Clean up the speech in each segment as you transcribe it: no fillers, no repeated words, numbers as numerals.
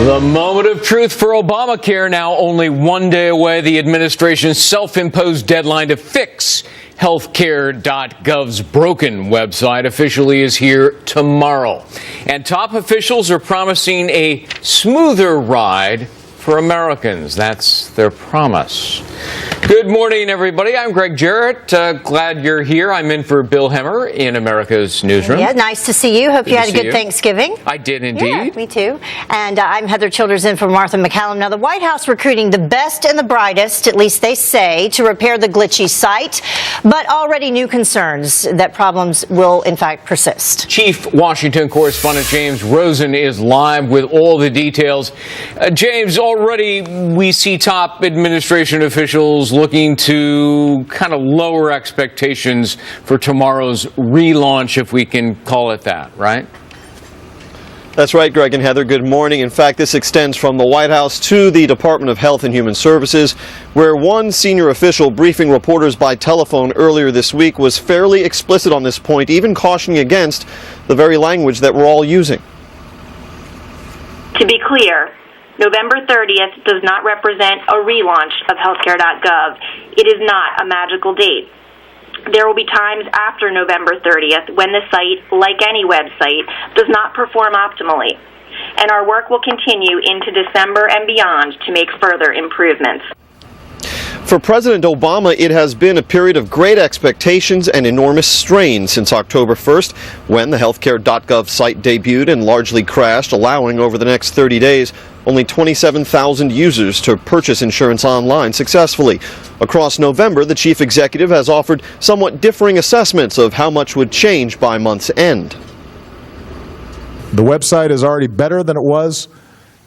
The moment of truth for Obamacare, now only one day away. The administration's self-imposed deadline to fix healthcare.gov's broken website officially is here tomorrow. And top officials are promising a smoother ride for Americans. That's their promise. Good morning, everybody. I'm Greg Jarrett. Glad you're here. I'm in for Bill Hemmer in America's Newsroom. Yeah, nice to see you. Hope you had a good Thanksgiving. I did indeed. Yeah, me too. And I'm Heather Childers in for Martha McCallum. Now, the White House recruiting the best and the brightest, at least they say, to repair the glitchy site, but already new concerns that problems will, in fact, persist. Chief Washington correspondent James Rosen is live with all the details. James, already we see top administration officials looking to kind of lower expectations for tomorrow's relaunch, if we can call it that, right? That's right, Greg and Heather. Good morning. In fact, this extends from the White House to the Department of Health and Human Services, where one senior official briefing reporters by telephone earlier this week was fairly explicit on this point, even cautioning against the very language that we're all using. To be clear, November 30th does not represent a relaunch of healthcare.gov. It is not a magical date. There will be times after November 30th when the site, like any website, does not perform optimally. And our work will continue into December and beyond to make further improvements. For President Obama, it has been a period of great expectations and enormous strain since October 1st, when the healthcare.gov site debuted and largely crashed, allowing over the next 30 days only 27,000 users to purchase insurance online successfully. Across November, the chief executive has offered somewhat differing assessments of how much would change by month's end. The website is already better than it was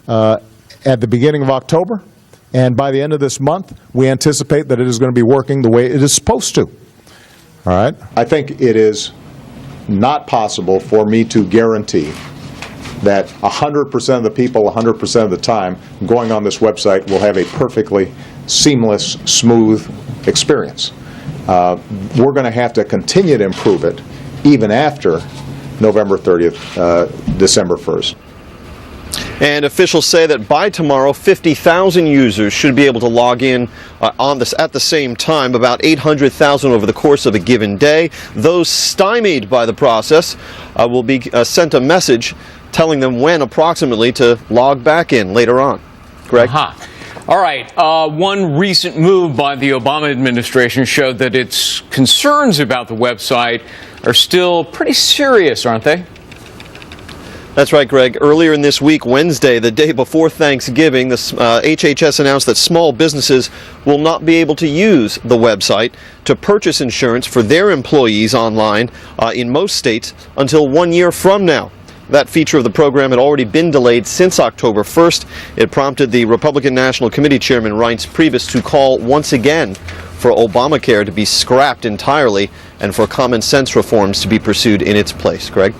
at the beginning of October. And by the end of this month, we anticipate that it is going to be working the way it is supposed to. All right? I think it is not possible for me to guarantee that 100% of the people, 100% of the time, going on this website will have a perfectly seamless, smooth experience. We're going to have to continue to improve it even after November 30th, December 1st. And officials say that by tomorrow, 50,000 users should be able to log in at the same time, about 800,000 over the course of a given day. Those stymied by the process will be sent a message telling them when approximately to log back in later on. Greg? All right. One recent move by the Obama administration showed that its concerns about the website are still pretty serious, aren't they? That's right, Greg. Earlier in this week, Wednesday, the day before Thanksgiving, the HHS announced that small businesses will not be able to use the website to purchase insurance for their employees online in most states until 1 year from now. That feature of the program had already been delayed since October 1st. It prompted the Republican National Committee Chairman Reince Priebus to call once again for Obamacare to be scrapped entirely and for common sense reforms to be pursued in its place. Greg?